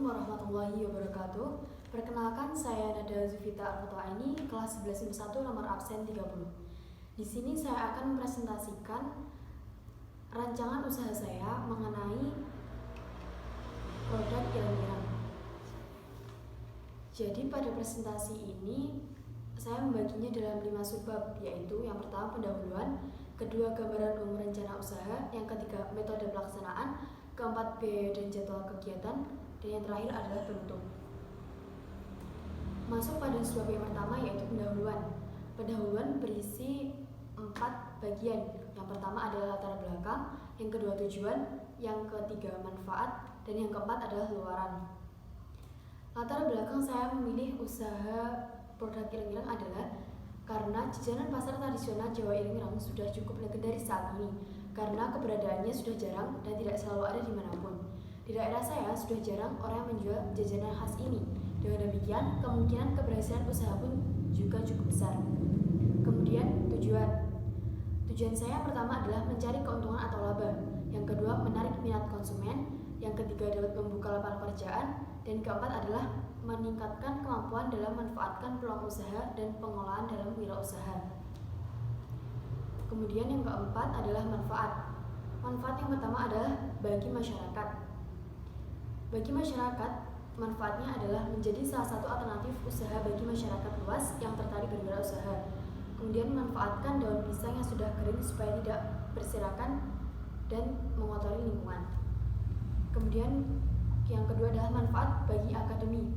Assalamualaikum warahmatullahi wabarakatuh. Perkenalkan, saya Nada Zufita Al-Fatwa ini, kelas 11 nomor absen 30. Di sini saya akan mempresentasikan rancangan usaha saya mengenai produk ireng-ireng. Jadi pada presentasi ini saya membaginya dalam 5 subbab, yaitu yang pertama pendahuluan, kedua gambaran umum rencana usaha, yang ketiga metode pelaksanaan, keempat biaya dan jadwal kegiatan, dan yang terakhir adalah penutup. Masuk pada subbab yang pertama, yaitu pendahuluan. Pendahuluan berisi 4 bagian. Yang pertama adalah latar belakang, yang kedua tujuan, yang ketiga manfaat, dan yang keempat adalah luaran. Latar belakang saya memilih usaha produk ireng-ireng adalah karena jajanan pasar tradisional Jawa ireng-ireng sudah cukup legendaris saat ini, karena keberadaannya sudah jarang dan tidak selalu ada dimanapun. Di daerah saya sudah jarang orang yang menjual jajanan khas ini. Dengan demikian, kemungkinan keberhasilan usaha pun juga cukup besar. Kemudian tujuan. Tujuan saya pertama adalah mencari keuntungan atau laba. Yang kedua, menarik minat konsumen. Yang ketiga, dapat membuka lapangan pekerjaan. Dan keempat adalah meningkatkan kemampuan dalam memanfaatkan peluang usaha dan pengolahan dalam wirausaha. Kemudian yang keempat adalah manfaat. Manfaat yang pertama adalah bagi masyarakat. Bagi masyarakat, manfaatnya adalah menjadi salah satu alternatif usaha bagi masyarakat luas yang tertarik berwirausaha. Kemudian memanfaatkan daun pisang yang sudah kering supaya tidak berserakan dan mengotori lingkungan. Kemudian yang kedua adalah manfaat bagi akademi.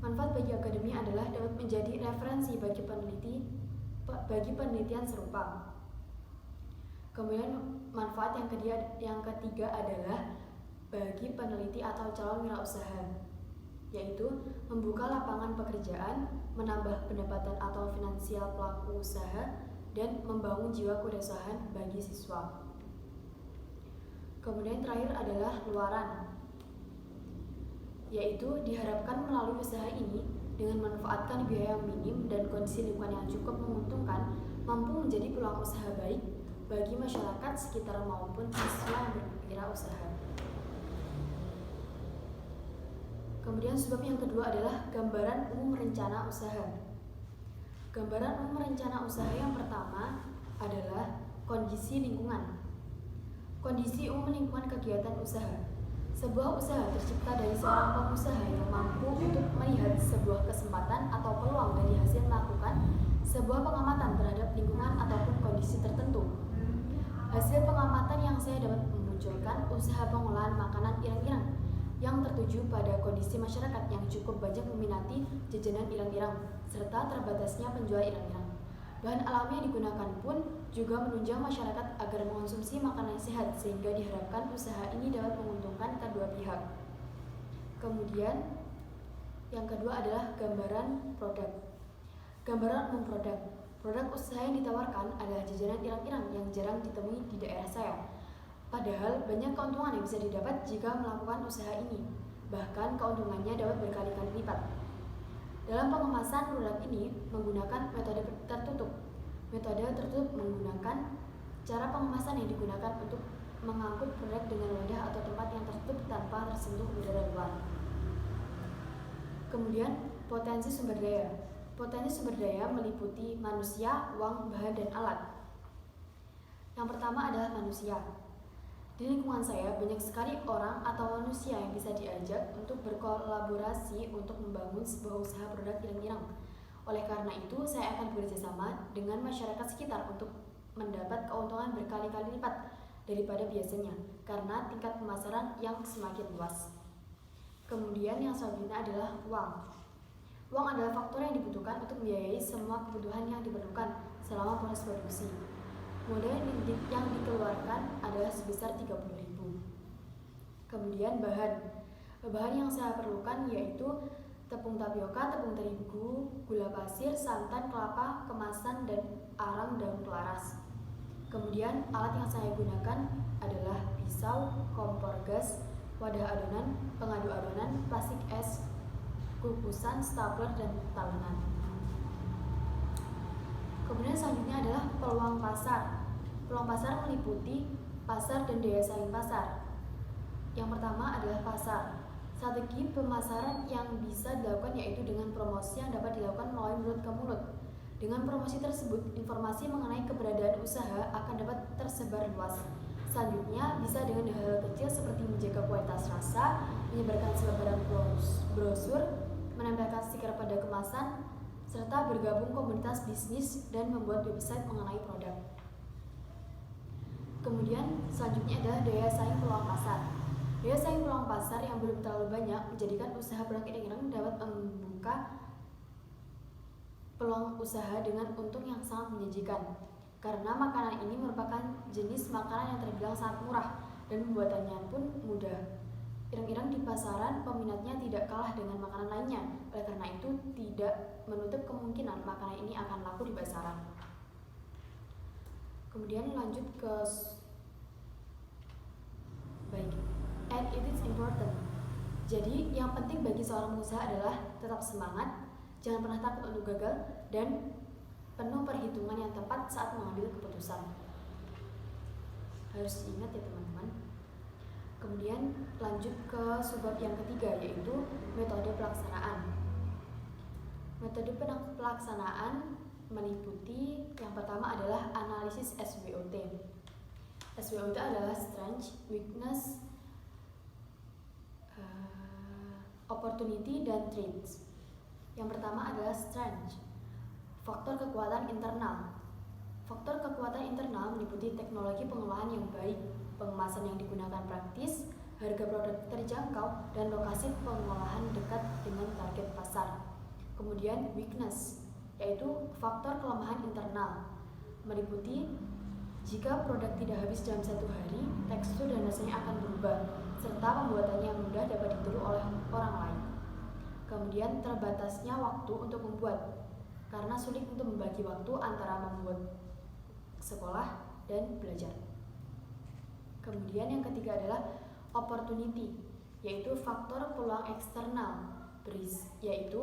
Manfaat bagi akademi adalah dapat menjadi referensi bagi penelitian serupa. Kemudian manfaat yang ketiga adalah bagi peneliti atau calon wirausaha, yaitu membuka lapangan pekerjaan, menambah pendapatan atau finansial pelaku usaha, dan membangun jiwa kewirausahaan bagi siswa. Kemudian terakhir adalah luaran, yaitu diharapkan melalui usaha ini dengan memanfaatkan biaya yang minim dan kondisi lingkungan yang cukup menguntungkan, mampu menjadi peluang usaha baik bagi masyarakat sekitar maupun siswa yang berwirausaha. Kemudian sebab yang kedua adalah gambaran umum rencana usaha. Gambaran umum rencana usaha yang pertama adalah kondisi lingkungan. Kondisi umum lingkungan kegiatan usaha. Sebuah usaha tercipta dari seorang pengusaha yang mampu untuk melihat sebuah kesempatan atau peluang dari hasil melakukan sebuah pengamatan terhadap lingkungan ataupun kondisi tertentu. Hasil pengamatan yang saya dapat memunculkan usaha pengolahan makanan ireng-ireng yang tertuju pada kondisi masyarakat yang cukup banyak meminati jajanan ireng-ireng serta terbatasnya penjual ireng-ireng. Bahan alami yang digunakan pun juga menunjang masyarakat agar mengonsumsi makanan sehat, sehingga diharapkan usaha ini dapat menguntungkan kedua pihak. Kemudian yang kedua adalah gambaran produk. Gambaran umum produk. Produk usaha yang ditawarkan adalah jajanan ireng-ireng yang jarang ditemui di daerah saya. Padahal banyak keuntungan yang bisa didapat jika melakukan usaha ini. Bahkan keuntungannya dapat berkali-kali lipat. Dalam pengemasan produk ini menggunakan metode tertutup. Metode tertutup menggunakan cara pengemasan yang digunakan untuk mengangkut produk dengan wadah atau tempat yang tertutup tanpa tersentuh udara luar. Kemudian potensi sumber daya. Potensi sumber daya meliputi manusia, uang, bahan, dan alat. Yang pertama adalah manusia. Di lingkungan saya banyak sekali orang atau manusia yang bisa diajak untuk berkolaborasi untuk membangun sebuah usaha produk ireng-ireng. Oleh karena itu, saya akan bekerjasama dengan masyarakat sekitar untuk mendapat keuntungan berkali-kali lipat daripada biasanya, karena tingkat pemasaran yang semakin luas. Kemudian yang selanjutnya adalah uang. Uang adalah faktor yang dibutuhkan untuk membiayai semua kebutuhan yang diperlukan selama proses produksi. Modal yang dikeluarkan adalah sebesar 30.000. Kemudian bahan. Bahan yang saya perlukan yaitu tepung tapioka, tepung terigu, gula pasir, santan, kelapa, kemasan, dan arang daun kelaras. Kemudian alat yang saya gunakan adalah pisau, kompor gas, wadah adonan, pengadu adonan, plastik es, kukusan, stapler, dan talenan. Kemudian selanjutnya adalah peluang pasar. Peluang pasar meliputi pasar dan daya saing pasar. Yang pertama adalah pasar. Strategi pemasaran yang bisa dilakukan yaitu dengan promosi yang dapat dilakukan melalui mulut ke mulut. Dengan promosi tersebut, informasi mengenai keberadaan usaha akan dapat tersebar luas. Selanjutnya, bisa dengan hal kecil seperti menjaga kualitas rasa, menyebarkan selebaran brosur, menempelkan stiker pada kemasan, serta bergabung komunitas bisnis dan membuat website mengenai produk. Kemudian, selanjutnya adalah daya saing peluang pasar. Daya saing peluang pasar yang belum terlalu banyak menjadikan usaha produk ini dapat membuka peluang usaha dengan untung yang sangat menjanjikan. Karena makanan ini merupakan jenis makanan yang terbilang sangat murah dan pembuatannya pun mudah. Ireng-ireng di pasaran peminatnya tidak kalah dengan makanan lainnya. Oleh karena itu, tidak menutup kemungkinan makanan ini akan laku di pasaran. Kemudian lanjut ke baik. And it is important. Jadi, yang penting bagi seorang pengusaha adalah tetap semangat, jangan pernah takut untuk gagal, dan penuh perhitungan yang tepat saat mengambil keputusan. Harus diingat ya teman-teman. Kemudian lanjut ke subbab yang ketiga, yaitu metode pelaksanaan. Metode pelaksanaan meliputi yang pertama adalah analisis SWOT. SWOT adalah strength, weakness, opportunity, dan threats. Yang pertama adalah strength, faktor kekuatan internal. Faktor kekuatan internal meliputi teknologi pengolahan yang baik, pengemasan yang digunakan praktis, harga produk terjangkau, dan lokasi pengolahan dekat dengan target pasar. Kemudian weakness, yaitu faktor kelemahan internal, meliputi jika produk tidak habis dalam 1 hari, tekstur dan rasanya akan berubah, serta pembuatannya mudah dapat ditiru oleh orang lain. Kemudian terbatasnya waktu untuk membuat, karena sulit untuk membagi waktu antara membuat sekolah dan belajar. Kemudian yang ketiga adalah opportunity, yaitu faktor peluang eksternal, yaitu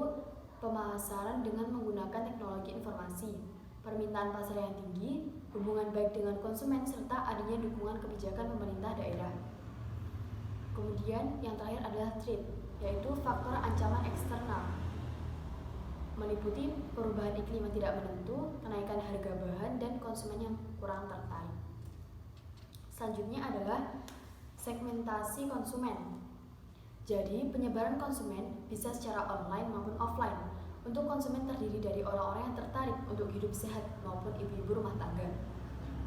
pemasaran dengan menggunakan teknologi informasi, permintaan pasar yang tinggi, hubungan baik dengan konsumen, serta adanya dukungan kebijakan pemerintah daerah. Kemudian yang terakhir adalah threat, yaitu faktor ancaman eksternal, meliputi perubahan iklim yang tidak menentu, kenaikan harga bahan, dan konsumen yang kurang tertarik. Selanjutnya adalah segmentasi konsumen. Jadi, penyebaran konsumen bisa secara online maupun offline. Untuk konsumen terdiri dari orang-orang yang tertarik untuk hidup sehat maupun ibu-ibu rumah tangga.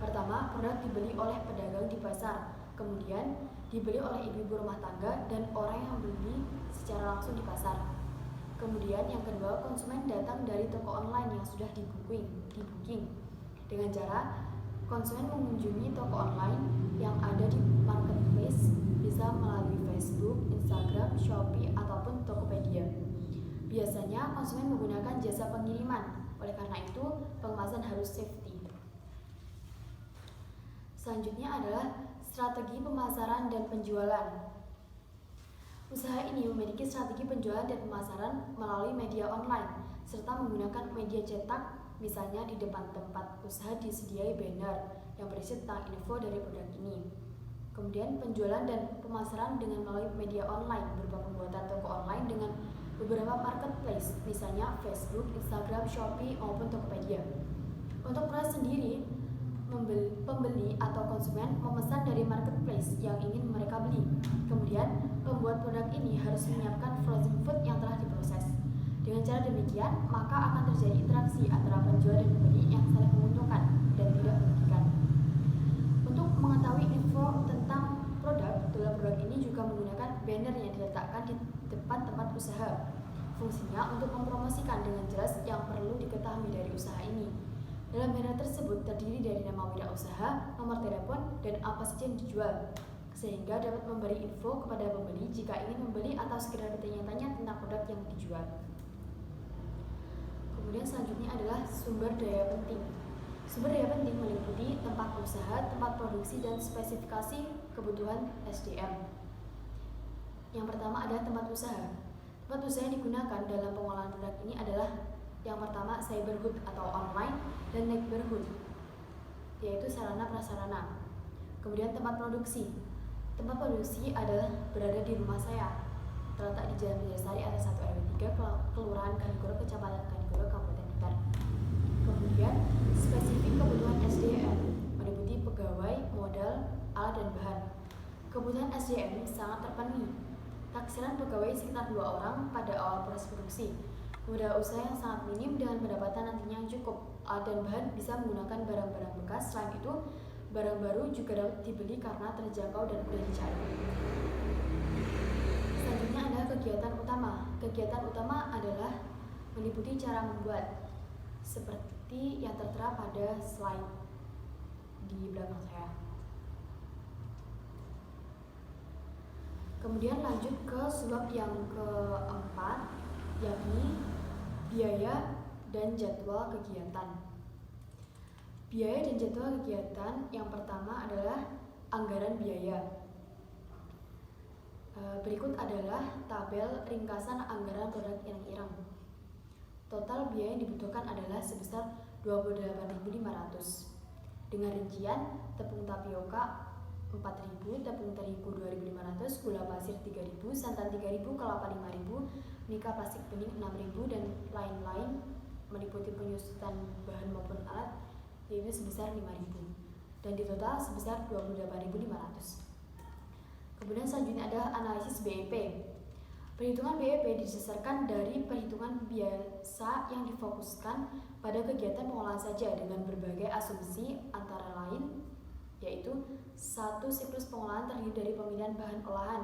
Pertama, produk dibeli oleh pedagang di pasar, kemudian dibeli oleh ibu-ibu rumah tangga dan orang yang beli secara langsung di pasar. Kemudian yang kedua, konsumen datang dari toko online yang sudah di-booking. Dengan cara konsumen mengunjungi toko online yang ada di marketplace, bisa melalui Facebook, Instagram, Shopee, ataupun Tokopedia. Biasanya konsumen menggunakan jasa pengiriman, oleh karena itu pengemasan harus safety. Selanjutnya adalah strategi pemasaran dan penjualan. Usaha ini memiliki strategi penjualan dan pemasaran melalui media online, serta menggunakan media cetak, misalnya di depan tempat usaha disediai banner yang berisi tentang info dari produk ini. Kemudian penjualan dan pemasaran dengan melalui media online berupa pembuatan toko online dengan beberapa marketplace, misalnya Facebook, Instagram, Shopee, maupun Tokopedia. Untuk proses sendiri, pembeli atau konsumen memesan dari marketplace yang ingin mereka beli. Kemudian, pembuat produk ini harus menyiapkan frozen food yang telah diproses. Dengan cara demikian, maka akan terjadi interaksi antara penjual dan pembeli yang saling menguntungkan dan tidak merugikan. Untuk mengetahui info tentang produk, dalam produk ini juga menggunakan banner yang diletakkan di depan tempat usaha. Fungsinya untuk mempromosikan dengan jelas yang perlu diketahui dari usaha ini. Dalam banner tersebut terdiri dari nama wirausaha, nomor telepon, dan apa saja yang dijual, sehingga dapat memberi info kepada pembeli jika ingin membeli atau sekedar bertanya-tanya tentang produk yang dijual. Kemudian selanjutnya adalah sumber daya penting. Sumber daya penting meliputi tempat usaha, tempat produksi, dan spesifikasi kebutuhan SDM. Yang pertama adalah tempat usaha. Tempat usaha yang digunakan dalam pengolahan produk ini adalah yang pertama cyberhood atau online dan neighborhood, yaitu sarana prasarana. Kemudian tempat produksi. Tempat produksi adalah berada di rumah saya. terletak di Jalan Widyasari RT 1 RW 3, Kelurahan Kanigoro, Kecamatan Kanigoro, Kabupaten Blitar. Kemudian, spesifik kebutuhan SDM meliputi pegawai, modal, alat, dan bahan. Kebutuhan SDM sangat terpenuhi. Taksiran pegawai sekitar 2 orang pada awal proses produksi. Modal usaha yang sangat minim dengan pendapatan nantinya yang cukup. Alat dan bahan bisa menggunakan barang-barang bekas. Selain itu, barang baru juga dapat dibeli karena terjangkau dan mudah dicari. Selanjutnya adalah kegiatan utama. Kegiatan utama adalah meliputi cara membuat, seperti yang tertera pada slide di belakang saya. Kemudian lanjut ke subbab yang keempat, yakni biaya dan jadwal kegiatan. Biaya dan jadwal kegiatan yang pertama adalah anggaran biaya. Berikut adalah tabel ringkasan anggaran produk ireng-ireng. Total biaya yang dibutuhkan adalah sebesar 28.500. Dengan rincian tepung tapioka 4.000, tepung terigu 2.500, gula pasir 3.000, santan 3.000, kelapa 5.000, mika plastik bening 6.000, dan lain-lain meliputi penyusutan bahan maupun alat yaitu sebesar 5.000 dan di total sebesar 28.500. Kemudian selanjutnya adalah analisis BEP. Perhitungan BEP didasarkan dari perhitungan biasa yang difokuskan pada kegiatan pengolahan saja dengan berbagai asumsi antara lain yaitu satu siklus pengolahan terdiri dari pemilihan bahan olahan.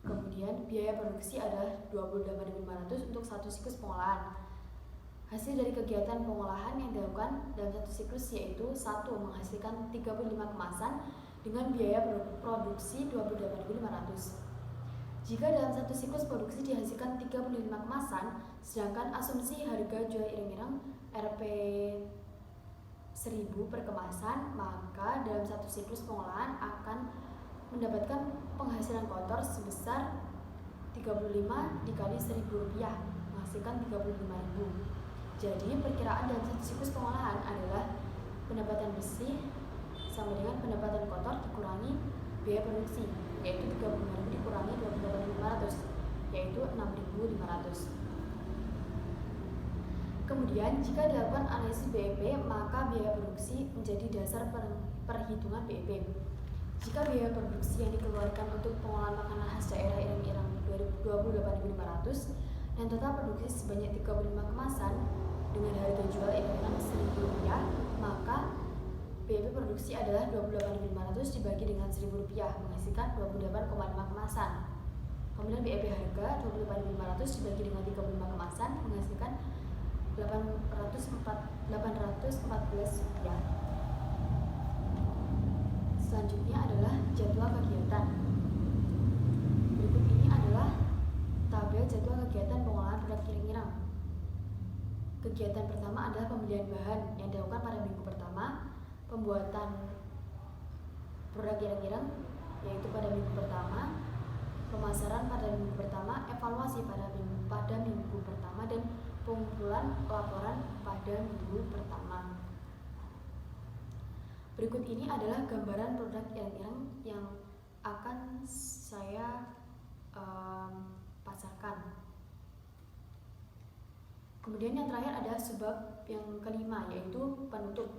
Kemudian biaya produksi adalah 28.500 untuk satu siklus pengolahan. Hasil dari kegiatan pengolahan yang dilakukan dalam satu siklus yaitu 1. Menghasilkan 35 kemasan dengan biaya produksi 28.500. Jika dalam satu siklus produksi dihasilkan 35 kemasan, sedangkan asumsi harga jual ireng-ireng Rp 1.000 per kemasan, maka dalam satu siklus pengolahan akan mendapatkan penghasilan kotor sebesar 35 dikali Rp1.000 menghasilkan 35.000. Jadi perkiraan dalam satu siklus pengolahan adalah pendapatan bersih sama dengan pendapatan kotor dikurangi biaya produksi, yaitu 35.000 dikurangi 28.500, yaitu 6.500. Kemudian, jika dilakukan analisis BEP, maka biaya produksi menjadi dasar perhitungan BEP. Jika biaya produksi yang dikeluarkan untuk pengolahan makanan khas daerah ireng-ireng 28.500 dan total produksi sebanyak 35 kemasan dengan harga jual ireng-ireng Rp1.000, maka BEP produksi adalah 28.500 dibagi dengan Rp1.000 menghasilkan 28,5 kemasan. Kemudian BEP harga 28.500 dibagi dengan 35 kemasan menghasilkan Rp814. Selanjutnya adalah jadwal kegiatan. Berikut ini adalah tabel jadwal kegiatan pengolahan produk ireng-ireng. Kegiatan pertama adalah pembelian bahan yang dilakukan pada minggu pertama, pembuatan produk ireng-ireng yaitu pada minggu pertama, pemasaran pada minggu pertama, evaluasi pada minggu pertama, dan pengumpulan laporan pada minggu pertama. Berikut ini adalah gambaran produk ireng-ireng yang akan saya pasarkan. Kemudian yang terakhir adalah subbab yang kelima, yaitu penutup.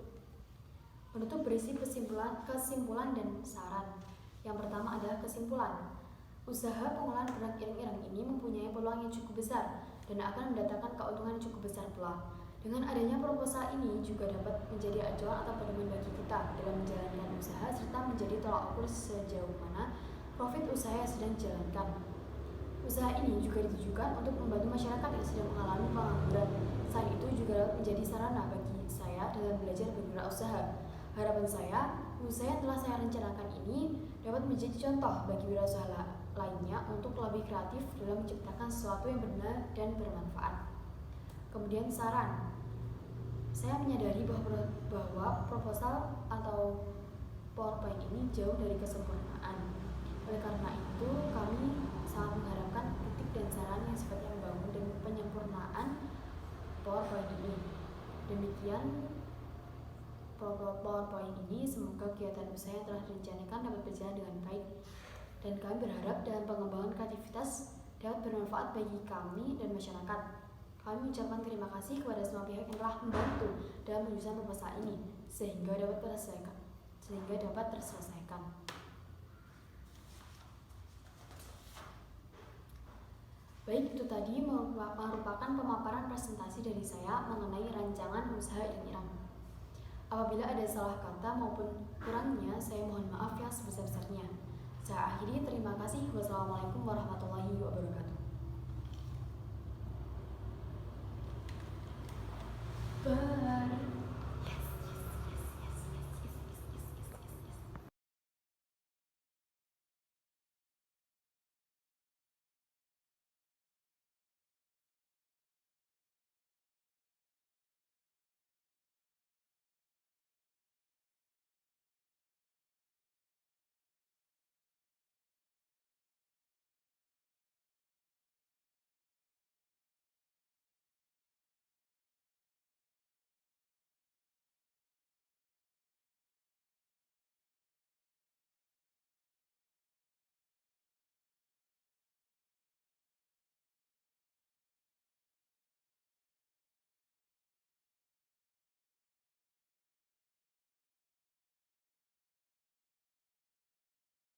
Penutup berisi kesimpulan dan saran. Yang pertama adalah kesimpulan. Usaha pengolahan produk ireng-ireng ini mempunyai peluang yang cukup besar dan akan mendatangkan keuntungan yang cukup besar pula. Dengan adanya proposal ini juga dapat menjadi acuan atau pedoman bagi kita dalam menjalankan usaha serta menjadi tolak ukur sejauh mana profit usaha yang sedang dijalankan. Usaha ini juga ditujukan untuk membantu masyarakat yang sedang mengalami pengangguran. Selain itu juga dapat menjadi sarana bagi saya dalam belajar berwirausaha. Harapan saya, usaha yang telah saya rencanakan ini dapat menjadi contoh bagi wirausaha lainnya untuk lebih kreatif dalam menciptakan sesuatu yang benar dan bermanfaat. Kemudian saran, saya menyadari bahwa proposal atau PowerPoint ini jauh dari kesempurnaan. Oleh karena itu, kami sangat mengharapkan kritik dan saran yang sifatnya membangun dan penyempurnaan PowerPoint ini. Demikian PowerPoint ini, semoga kegiatan usaha yang telah direncanakan dapat berjalan dengan baik. dan kami berharap dengan pengembangan kreativitas dapat bermanfaat bagi kami dan masyarakat. Kami mengucapkan terima kasih kepada semua pihak yang telah membantu dalam menyusun proposal ini sehingga dapat terselesaikan. Baik, itu tadi merupakan pemaparan presentasi dari saya mengenai rancangan usaha Iring-Irang. Apabila ada salah kata maupun kurangnya, saya mohon maaf yang sebesar-besarnya. Saya akhiri, terima kasih. Wassalamualaikum warahmatullahi wabarakatuh.